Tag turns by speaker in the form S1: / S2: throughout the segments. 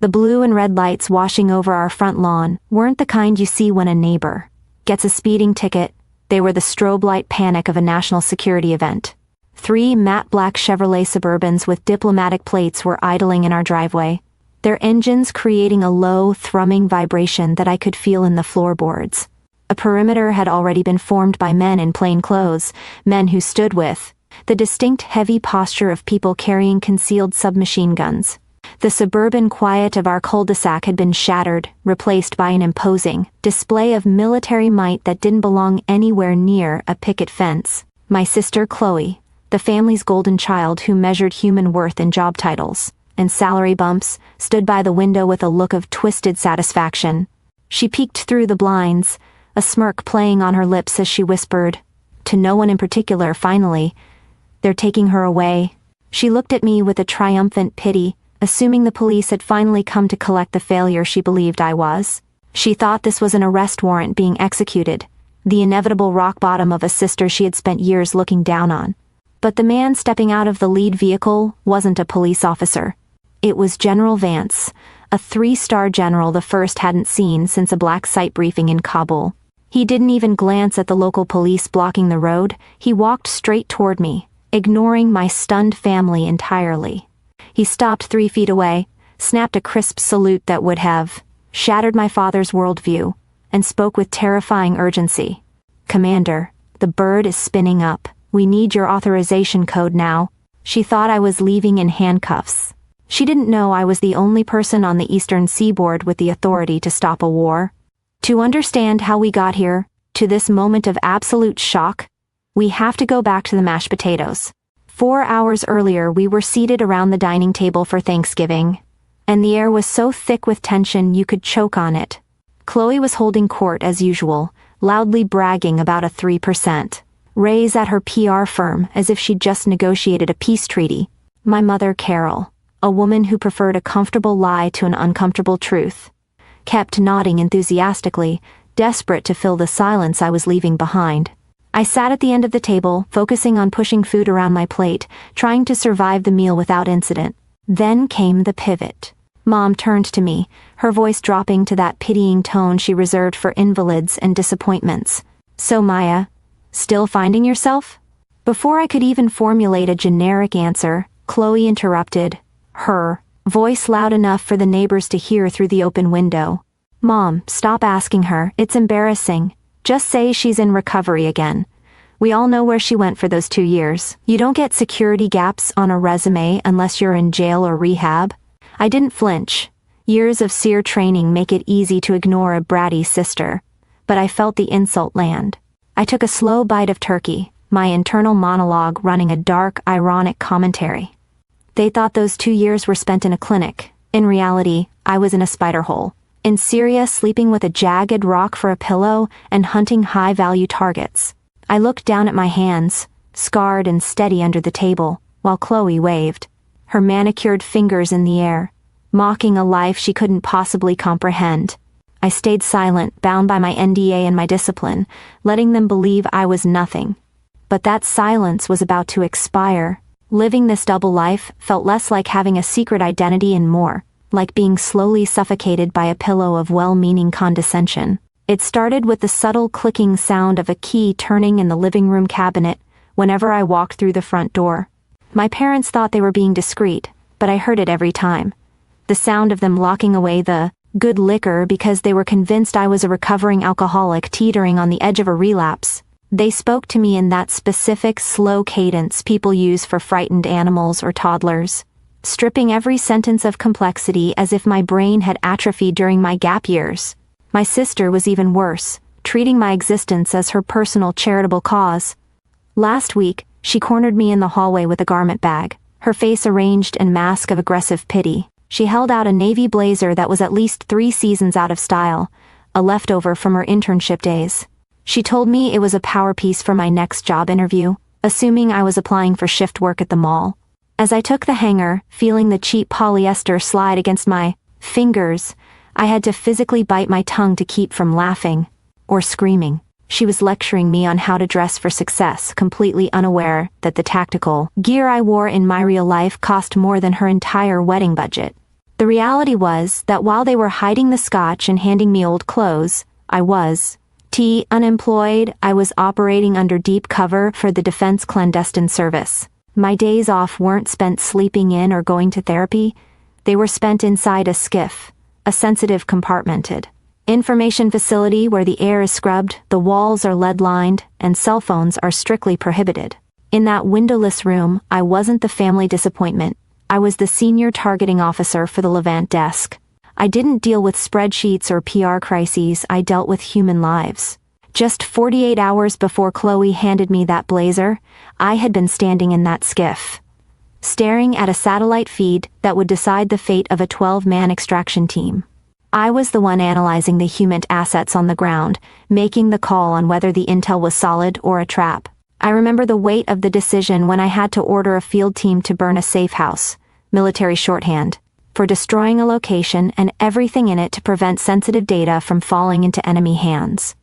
S1: The blue and red lights washing over our front lawn weren't the kind you see when a neighbor gets a speeding ticket. They were the strobe light panic of a national security event. 3 matte black Chevrolet Suburbans with diplomatic plates were idling in our driveway, their engines creating a low, thrumming vibration that I could feel in the floorboards. A perimeter had already been formed by men in plain clothes, men who stood with the distinct heavy posture of people carrying concealed submachine guns. The suburban quiet of our cul-de-sac had been shattered, replaced by an imposing display of military might that didn't belong anywhere near a picket fence. My sister Chloe, the family's golden child who measured human worth in job titles and salary bumps, stood by the window with a look of twisted satisfaction. She peeked through the blinds, a smirk playing on her lips as she whispered, to no one in particular, finally, "They're taking her away." She looked at me with a triumphant pity, assuming the police had finally come to collect the failure she believed I was. She thought this was an arrest warrant being executed, the inevitable rock bottom of a sister she had spent years looking down on. But the man stepping out of the lead vehicle wasn't a police officer. It was General Vance, a 3-star general the first hadn't seen since a black site briefing in Kabul. He didn't even glance at the local police blocking the road. He walked straight toward me, ignoring my stunned family entirely. He stopped 3 feet away, snapped a crisp salute that would have shattered my father's worldview, and spoke with terrifying urgency. "Commander, the bird is spinning up. We need your authorization code now." She thought I was leaving in handcuffs. She didn't know I was the only person on the eastern seaboard with the authority to stop a war. To understand how we got here, to this moment of absolute shock, we have to go back to the mashed potatoes. 4 hours earlier we were seated around the dining table for Thanksgiving, and the air was so thick with tension you could choke on it. Chloe was holding court as usual, loudly bragging about a 3% raise at her PR firm as if she'd just negotiated a peace treaty. My mother, Carol, a woman who preferred a comfortable lie to an uncomfortable truth, kept nodding enthusiastically, desperate to fill the silence I was leaving behind. I sat at the end of the table, focusing on pushing food around my plate, trying to survive the meal without incident. Then came the pivot. Mom turned to me, her voice dropping to that pitying tone she reserved for invalids and disappointments. "So Maya, still finding yourself?" Before I could even formulate a generic answer, Chloe interrupted, her voice loud enough for the neighbors to hear through the open window. "Mom, stop asking her, it's embarrassing. Just say she's in recovery again. We all know where she went for those 2 years. You don't get security gaps on a resume unless you're in jail or rehab." I didn't flinch. Years of SEER training make it easy to ignore a bratty sister. But I felt the insult land. I took a slow bite of turkey, my internal monologue running a dark, ironic commentary. They thought those 2 years were spent in a clinic. In reality, I was in a spider hole. In Syria, sleeping with a jagged rock for a pillow and hunting high-value targets. I looked down at my hands, scarred and steady under the table, while Chloe waved, her manicured fingers in the air, mocking a life she couldn't possibly comprehend. I stayed silent, bound by my NDA and my discipline, letting them believe I was nothing. But that silence was about to expire. Living this double life felt less like having a secret identity and more like being slowly suffocated by a pillow of well-meaning condescension. It started with the subtle clicking sound of a key turning in the living room cabinet whenever I walked through the front door. My parents thought they were being discreet, but I heard it every time. The sound of them locking away the good liquor because they were convinced I was a recovering alcoholic teetering on the edge of a relapse. They spoke to me in that specific slow cadence people use for frightened animals or toddlers, stripping every sentence of complexity as if my brain had atrophied during my gap years. My sister was even worse, treating my existence as her personal charitable cause. Last week, she cornered me in the hallway with a garment bag, her face arranged in mask of aggressive pity. She held out a navy blazer that was at least 3 seasons out of style, a leftover from her internship days. She told me it was a power piece for my next job interview, assuming I was applying for shift work at the mall. As I took the hanger, feeling the cheap polyester slide against my fingers, I had to physically bite my tongue to keep from laughing or screaming. She was lecturing me on how to dress for success, completely unaware that the tactical gear I wore in my real life cost more than her entire wedding budget. The reality was that while they were hiding the scotch and handing me old clothes, I was unemployed. I was operating under deep cover for the Defense Clandestine Service. My days off weren't spent sleeping in or going to therapy. They were spent inside a skiff, a sensitive compartmented information facility where the air is scrubbed, the walls are lead-lined, and cell phones are strictly prohibited. In that windowless room, I wasn't the family disappointment. I was the senior targeting officer for the Levant desk. I didn't deal with spreadsheets or PR crises, I dealt with human lives. Just 48 hours before Chloe handed me that blazer, I had been standing in that skiff, staring at a satellite feed that would decide the fate of a 12-man extraction team. I was the one analyzing the human assets on the ground, making the call on whether the intel was solid or a trap. I remember the weight of the decision when I had to order a field team to burn a safe house, military shorthand, for destroying a location and everything in it to prevent sensitive data from falling into enemy hands.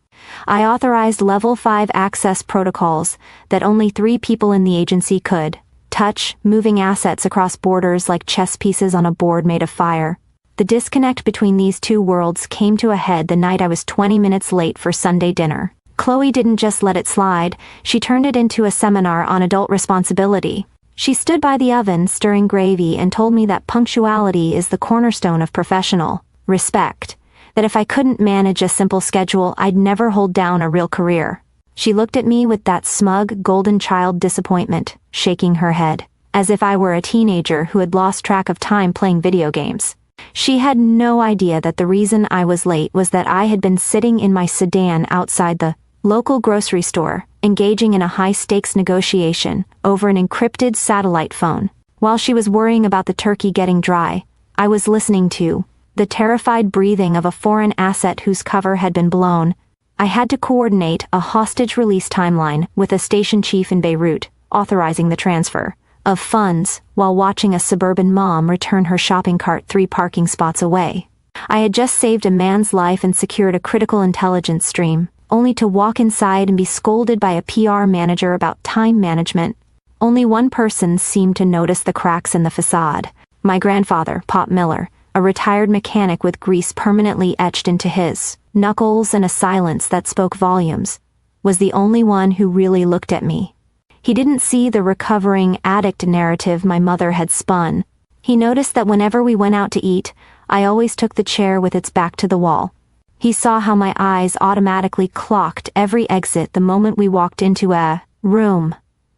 S1: I authorized Level 5 access protocols that only 3 people in the agency could touch, moving assets across borders like chess pieces on a board made of fire. The disconnect between these two worlds came to a head the night I was 20 minutes late for Sunday dinner. Chloe didn't just let it slide, she turned it into a seminar on adult responsibility. She stood by the oven stirring gravy and told me that punctuality is the cornerstone of professional respect, that if I couldn't manage a simple schedule, I'd never hold down a real career. She looked at me with that smug, golden child disappointment, shaking her head, as if I were a teenager who had lost track of time playing video games. She had no idea that the reason I was late was that I had been sitting in my sedan outside the local grocery store, engaging in a high-stakes negotiation over an encrypted satellite phone. While she was worrying about the turkey getting dry, I was listening to the terrified breathing of a foreign asset whose cover had been blown. I had to coordinate a hostage release timeline with a station chief in Beirut, authorizing the transfer of funds while watching a suburban mom return her shopping cart 3 parking spots away. I had just saved a man's life and secured a critical intelligence stream, only to walk inside and be scolded by a PR manager about time management. Only one person seemed to notice the cracks in the facade. My grandfather, Pop Miller, a retired mechanic with grease permanently etched into his knuckles and a silence that spoke volumes, was the only one who really looked at me. He didn't see the recovering addict narrative my mother had spun. He noticed that whenever we went out to eat, I always took the chair with its back to the wall. He saw how my eyes automatically clocked every exit the moment we walked into a room.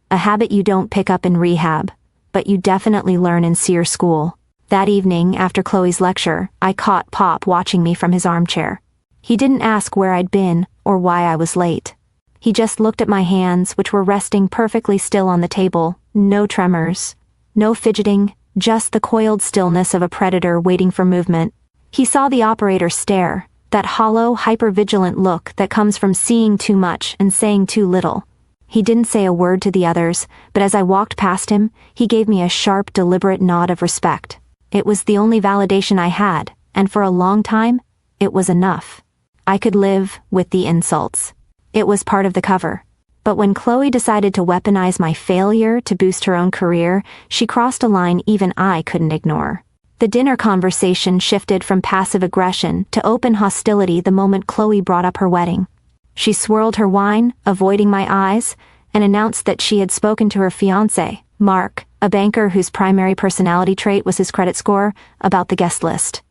S1: A habit you don't pick up in rehab, but you definitely learn in SEER school. That evening, after Chloe's lecture, I caught Pop watching me from his armchair. He didn't ask where I'd been or why I was late. He just looked at my hands, which were resting perfectly still on the table. No tremors, no fidgeting, just the coiled stillness of a predator waiting for movement. He saw the operator stare, that hollow, hyper-vigilant look that comes from seeing too much and saying too little. He didn't say a word to the others, but as I walked past him, he gave me a sharp, deliberate nod of respect. It was the only validation I had, and for a long time, it was enough. I could live with the insults. It was part of the cover. But when Chloe decided to weaponize my failure to boost her own career, she crossed a line even I couldn't ignore. The dinner conversation shifted from passive aggression to open hostility the moment Chloe brought up her wedding. She swirled her wine, avoiding my eyes, and announced that she had spoken to her fiancé, Mark, a banker whose primary personality trait was his credit score, about the guest list.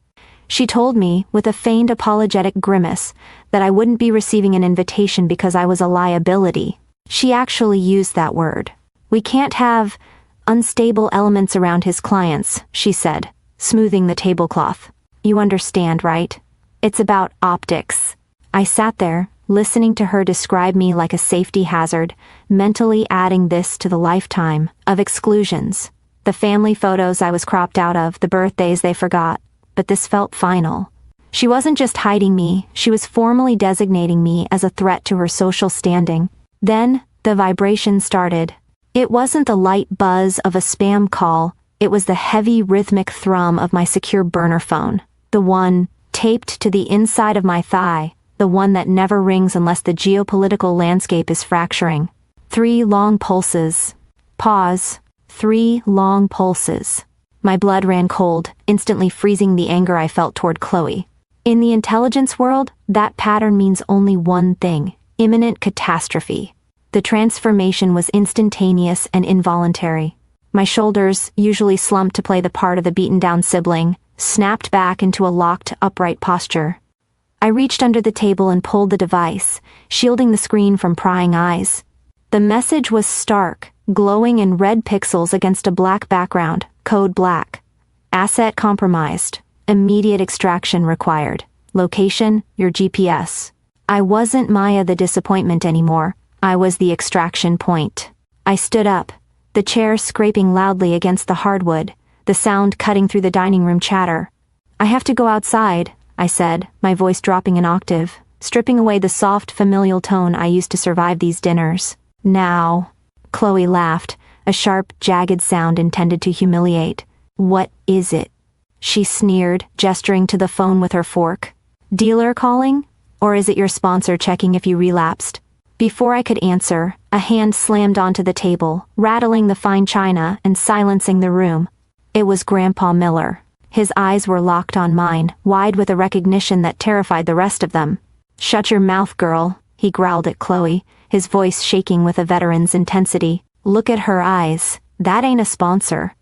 S1: She told me, with a feigned apologetic grimace, that I wouldn't be receiving an invitation because I was a liability. She actually used that word. "We can't have unstable elements around his clients," she said, smoothing the tablecloth. "You understand, right? It's about optics." I sat there, listening to her describe me like a safety hazard, mentally adding this to the lifetime of exclusions. The family photos I was cropped out of, the birthdays they forgot. But this felt final. She wasn't just hiding me, she was formally designating me as a threat to her social standing. Then, the vibration started. It wasn't the light buzz of a spam call, it was the heavy rhythmic thrum of my secure burner phone. The one, taped to the inside of my thigh, the one that never rings unless the geopolitical landscape is fracturing. 3 long pulses. Pause. 3 long pulses. My blood ran cold, instantly freezing the anger I felt toward Chloe. In the intelligence world, that pattern means only one thing: imminent catastrophe. The transformation was instantaneous and involuntary. My shoulders, usually slumped to play the part of the beaten-down sibling, snapped back into a locked, upright posture. I reached under the table and pulled the device, shielding the screen from prying eyes. The message was stark, glowing in red pixels against a black background, code black. Asset compromised. Immediate extraction required. Location, your GPS. I wasn't Maya the disappointment anymore. I was the extraction point. I stood up, the chair scraping loudly against the hardwood, the sound cutting through the dining room chatter. I have to go outside, I said, my voice dropping an octave, stripping away the soft, familial tone I used to survive these dinners. Now. Chloe laughed, a sharp, jagged sound intended to humiliate. What is it? She sneered, gesturing to the phone with her fork. Dealer calling? Or is it your sponsor checking if you relapsed? Before I could answer, a hand slammed onto the table, rattling the fine china and silencing the room. It was Grandpa Miller. His eyes were locked on mine, wide with a recognition that terrified the rest of them. Shut your mouth, girl, he growled at Chloe, his voice shaking with a veteran's intensity. Look at her eyes. That ain't a sponsor.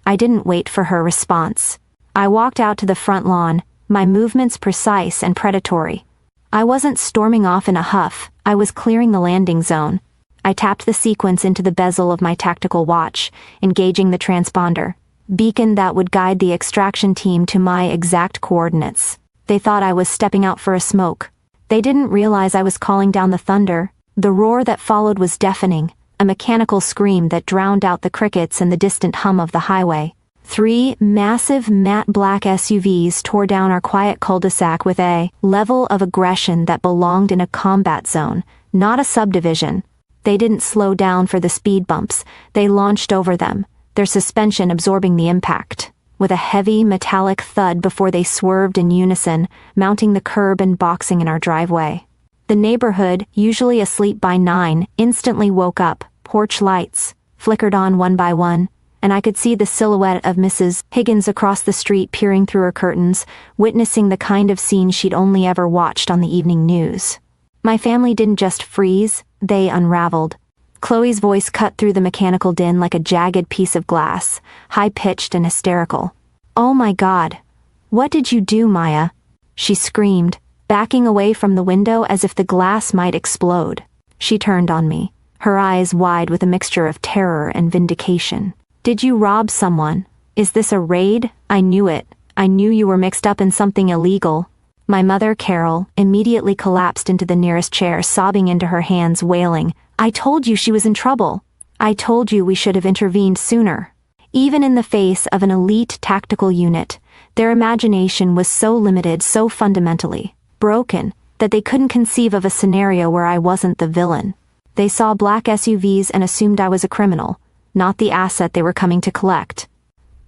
S1: I didn't wait for her response. I walked out to the front lawn, my movements precise and predatory. I wasn't storming off in a huff, I was clearing the landing zone. I tapped the sequence into the bezel of my tactical watch, engaging the transponder. Beacon that would guide the extraction team to my exact coordinates. They thought I was stepping out for a smoke. They didn't realize I was calling down the thunder. The roar that followed was deafening, a mechanical scream that drowned out the crickets and the distant hum of the highway. 3 massive matte black SUVs tore down our quiet cul-de-sac with a level of aggression that belonged in a combat zone, not a subdivision. They didn't slow down for the speed bumps, they launched over them, their suspension absorbing the impact, with a heavy metallic thud before they swerved in unison, mounting the curb and boxing in our driveway. The neighborhood, usually asleep by 9, instantly woke up. Porch lights flickered on one by one, and I could see the silhouette of Mrs. Higgins across the street peering through her curtains, witnessing the kind of scene she'd only ever watched on the evening news. My family didn't just freeze, they unraveled. Chloe's voice cut through the mechanical din like a jagged piece of glass, high-pitched and hysterical. Oh my God. What did you do, Maya? She screamed, backing away from the window as if the glass might explode. She turned on me, her eyes wide with a mixture of terror and vindication. Did you rob someone? Is this a raid? I knew it. I knew you were mixed up in something illegal. My mother, Carol, immediately collapsed into the nearest chair, sobbing into her hands, wailing, I told you she was in trouble. I told you we should have intervened sooner. Even in the face of an elite tactical unit, their imagination was so limited, so fundamentally broken, that they couldn't conceive of a scenario where I wasn't the villain. They saw black SUVs and assumed I was a criminal, not the asset they were coming to collect.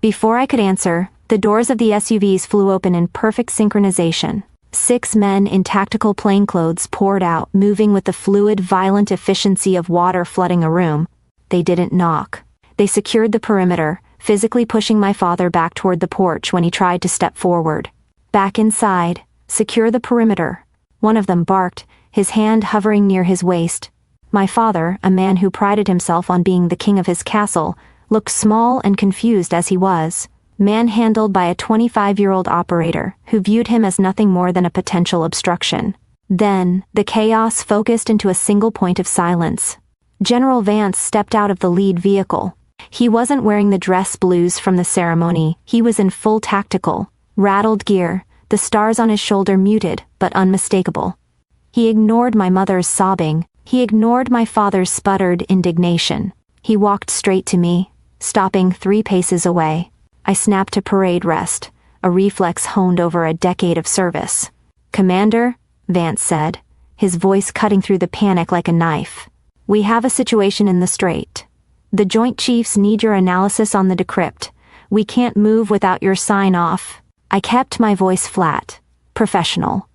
S1: Before I could answer, the doors of the SUVs flew open in perfect synchronization. 6 men in tactical plainclothes poured out, moving with the fluid, violent efficiency of water flooding a room. They didn't knock. They secured the perimeter, physically pushing my father back toward the porch when he tried to step forward. Back inside, secure the perimeter. One of them barked, his hand hovering near his waist. My father, a man who prided himself on being the king of his castle, looked small and confused as he was, manhandled by a 25-year-old operator who viewed him as nothing more than a potential obstruction. Then, the chaos focused into a single point of silence. General Vance stepped out of the lead vehicle. He wasn't wearing the dress blues from the ceremony, he was in full tactical, rattled gear, the stars on his shoulder muted but unmistakable. He ignored my mother's sobbing, he ignored my father's sputtered indignation. He walked straight to me, stopping 3 paces away. I snapped to parade rest, a reflex honed over a decade of service. Commander, Vance said, his voice cutting through the panic like a knife. We have a situation in the Strait. The Joint Chiefs need your analysis on the decrypt. We can't move without your sign-off. I kept my voice flat, professional.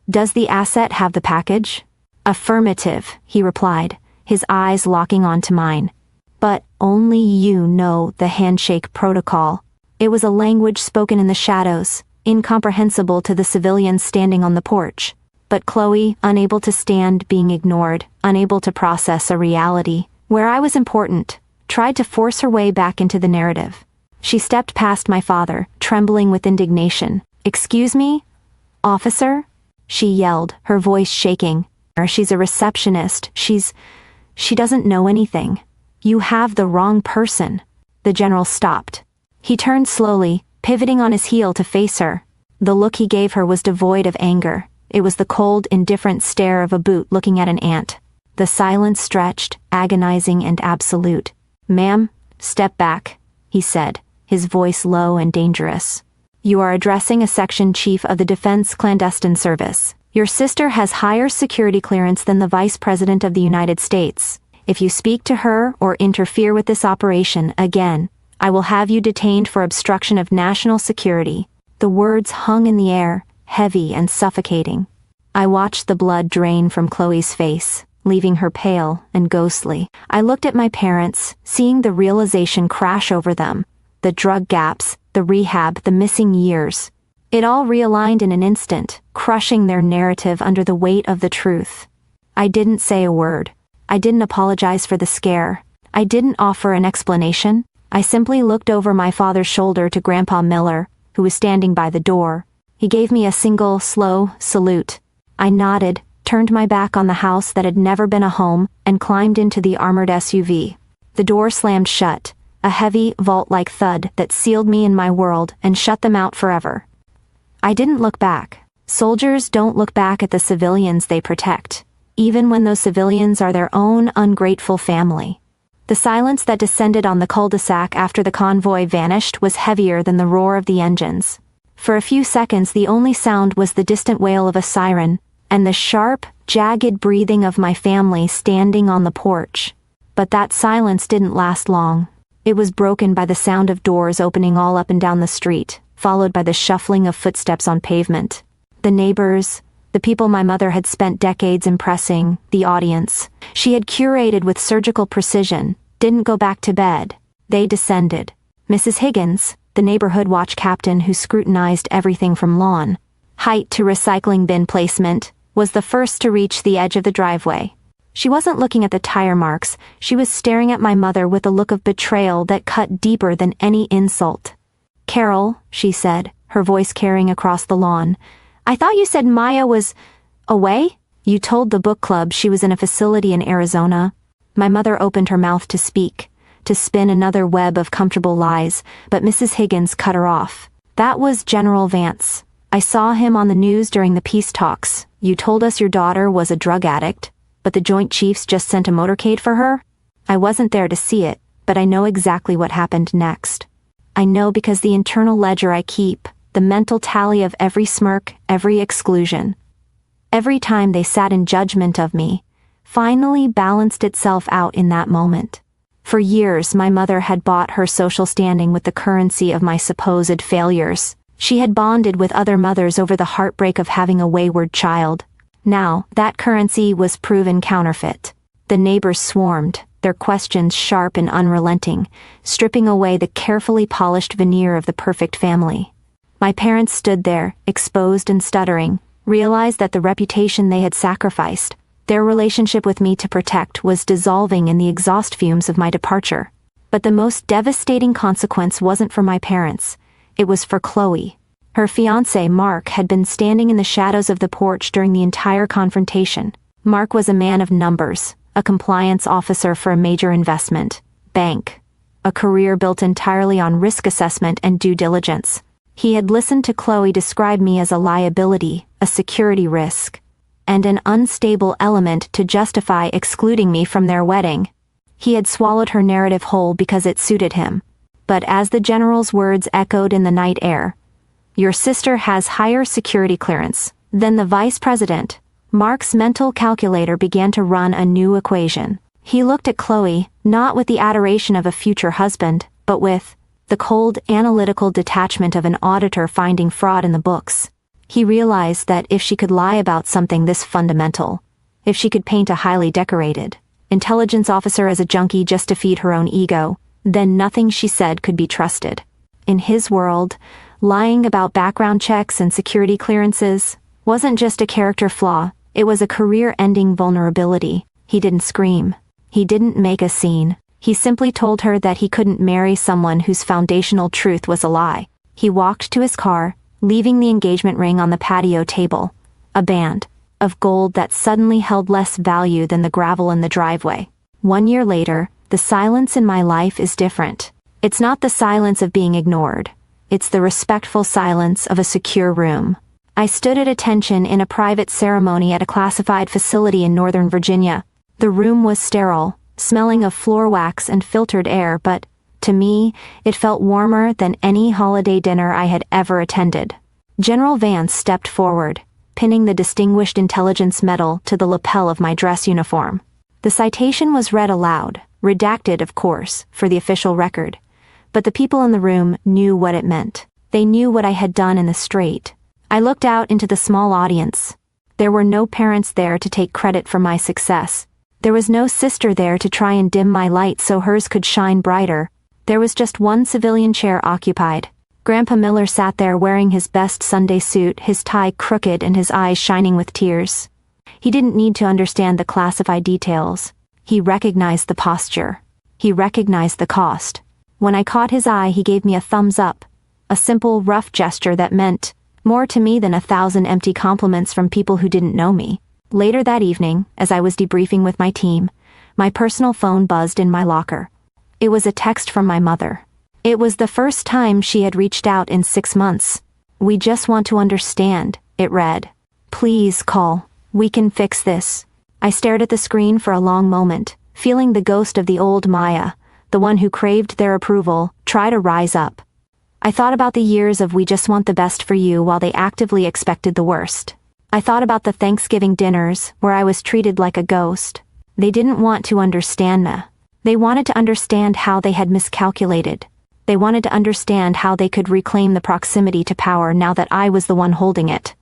S1: Does the asset have the package? Affirmative, he replied, his eyes locking onto mine. But only you know the handshake protocol. It was a language spoken in the shadows, incomprehensible to the civilians standing on the porch. But Chloe, unable to stand being ignored, unable to process a reality where I was important, tried to force her way back into the narrative. She stepped past my father, trembling with indignation. "Excuse me? Officer?" she yelled, her voice shaking. "She's a receptionist. She doesn't know anything. You have the wrong person." The general stopped. He turned slowly, pivoting on his heel to face her. The look he gave her was devoid of anger. It was the cold, indifferent stare of a boot looking at an ant. The silence stretched, agonizing and absolute. "Ma'am, step back," he said, his voice low and dangerous. "You are addressing a section chief of the Defense Clandestine Service. Your sister has higher security clearance than the Vice President of the United States. If you speak to her or interfere with this operation again, I will have you detained for obstruction of national security." The words hung in the air, heavy and suffocating. I watched the blood drain from Chloe's face, leaving her pale and ghostly. I looked at my parents, seeing the realization crash over them. The drug gaps, the rehab, the missing years. It all realigned in an instant, crushing their narrative under the weight of the truth. I didn't say a word. I didn't apologize for the scare. I didn't offer an explanation. I simply looked over my father's shoulder to Grandpa Miller, who was standing by the door. He gave me a single, slow salute. I nodded, turned my back on the house that had never been a home, and climbed into the armored SUV. The door slammed shut, a heavy, vault-like thud that sealed me in my world and shut them out forever. I didn't look back. Soldiers don't look back at the civilians they protect, even when those civilians are their own ungrateful family. The silence that descended on the cul-de-sac after the convoy vanished was heavier than the roar of the engines. For a few seconds the only sound was the distant wail of a siren, and the sharp, jagged breathing of my family standing on the porch. But that silence didn't last long. It was broken by the sound of doors opening all up and down the street, followed by the shuffling of footsteps on pavement. The neighbors, the people my mother had spent decades impressing, the audience she had curated with surgical precision, didn't go back to bed. They descended. Mrs. Higgins, the neighborhood watch captain who scrutinized everything from lawn height to recycling bin placement, was the first to reach the edge of the driveway. She wasn't looking at the tire marks, she was staring at my mother with a look of betrayal that cut deeper than any insult. "Carol," she said, her voice carrying across the lawn, "I thought you said Maya was away? You told the book club she was in a facility in Arizona." My mother opened her mouth to speak, to spin another web of comfortable lies, but Mrs. Higgins cut her off. "That was General Vance. I saw him on the news during the peace talks. You told us your daughter was a drug addict, but the Joint Chiefs just sent a motorcade for her? I wasn't there to see it, but I know exactly what happened next. I know because the internal ledger I keep, the mental tally of every smirk, every exclusion, every time they sat in judgment of me, finally balanced itself out in that moment. For years my mother had bought her social standing with the currency of my supposed failures. She had bonded with other mothers over the heartbreak of having a wayward child. Now, that currency was proven counterfeit. The neighbors swarmed, their questions sharp and unrelenting, stripping away the carefully polished veneer of the perfect family. My parents stood there, exposed and stuttering, realized that the reputation they had sacrificed, their relationship with me to protect, was dissolving in the exhaust fumes of my departure. But the most devastating consequence wasn't for my parents. It was for Chloe. Her fiancé, Mark, had been standing in the shadows of the porch during the entire confrontation. Mark was a man of numbers, a compliance officer for a major investment bank, a career built entirely on risk assessment and due diligence. He had listened to Chloe describe me as a liability, a security risk, and an unstable element to justify excluding me from their wedding. He had swallowed her narrative whole because it suited him. But as the general's words echoed in the night air, "Your sister has higher security clearance than the vice president," Mark's mental calculator began to run a new equation. He looked at Chloe, not with the adoration of a future husband, but with the cold, analytical detachment of an auditor finding fraud in the books. He realized that if she could lie about something this fundamental, if she could paint a highly decorated intelligence officer as a junkie just to feed her own ego, then nothing she said could be trusted. In his world, lying about background checks and security clearances wasn't just a character flaw, it was a career-ending vulnerability. He didn't scream. He didn't make a scene. He simply told her that he couldn't marry someone whose foundational truth was a lie. He walked to his car, leaving the engagement ring on the patio table, a band of gold that suddenly held less value than the gravel in the driveway. 1 year later, the silence in my life is different. It's not the silence of being ignored. It's the respectful silence of a secure room. I stood at attention in a private ceremony at a classified facility in Northern Virginia. The room was sterile, smelling of floor wax and filtered air, but, to me, it felt warmer than any holiday dinner I had ever attended. General Vance stepped forward, pinning the Distinguished Intelligence Medal to the lapel of my dress uniform. The citation was read aloud, redacted, of course, for the official record. But the people in the room knew what it meant. They knew what I had done in the straight. I looked out into the small audience. There were no parents there to take credit for my success. There was no sister there to try and dim my light so hers could shine brighter. There was just one civilian chair occupied. Grandpa Miller sat there wearing his best Sunday suit, his tie crooked and his eyes shining with tears. He didn't need to understand the classified details. He recognized the posture. He recognized the cost. When I caught his eye, he gave me a thumbs up, a simple, rough gesture that meant more to me than 1,000 empty compliments from people who didn't know me. Later that evening, as I was debriefing with my team, my personal phone buzzed in my locker. It was a text from my mother. It was the first time she had reached out in 6 months. "We just want to understand," it read. "Please call. We can fix this." I stared at the screen for a long moment, feeling the ghost of the old Maya, the one who craved their approval, try to rise up. I thought about the years of "we just want the best for you" while they actively expected the worst. I thought about the Thanksgiving dinners where I was treated like a ghost. They didn't want to understand me. They wanted to understand how they had miscalculated. They wanted to understand how they could reclaim the proximity to power now that I was the one holding it.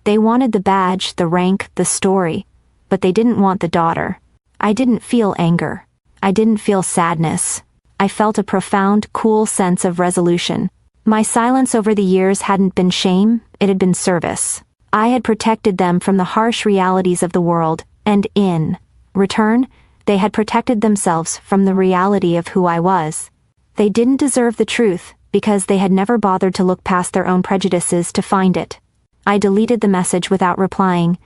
S1: They wanted the badge, the rank, the story, but they didn't want the daughter. I didn't feel anger. I didn't feel sadness. I felt a profound, cool sense of resolution. My silence over the years hadn't been shame, it had been service. I had protected them from the harsh realities of the world, and in return, they had protected themselves from the reality of who I was. They didn't deserve the truth, because they had never bothered to look past their own prejudices to find it. I deleted the message without replying.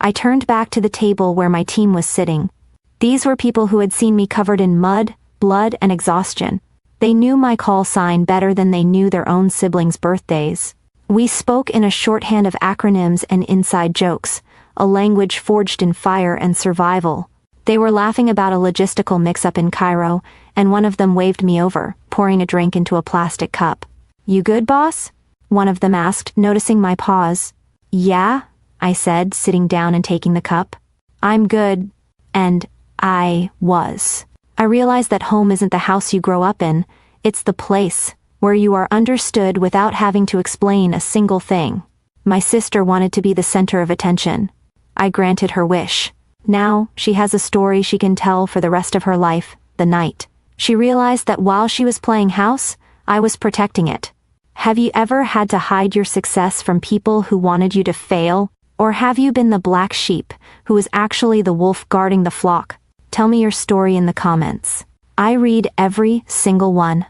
S1: I turned back to the table where my team was sitting. These were people who had seen me covered in mud, blood, and exhaustion. They knew my call sign better than they knew their own siblings' birthdays. We spoke in a shorthand of acronyms and inside jokes, a language forged in fire and survival. They were laughing about a logistical mix-up in Cairo, and one of them waved me over, pouring a drink into a plastic cup. "You good, boss?" one of them asked, noticing my pause. "Yeah," I said, sitting down and taking the cup. "I'm good." And I was. I realized that home isn't the house you grow up in, it's the place where you are understood without having to explain a single thing. My sister wanted to be the center of attention. I granted her wish. Now, she has a story she can tell for the rest of her life, the night. She realized that while she was playing house, I was protecting it. Have you ever had to hide your success from people who wanted you to fail? Or have you been the black sheep, who was actually the wolf guarding the flock? Tell me your story in the comments. I read every single one.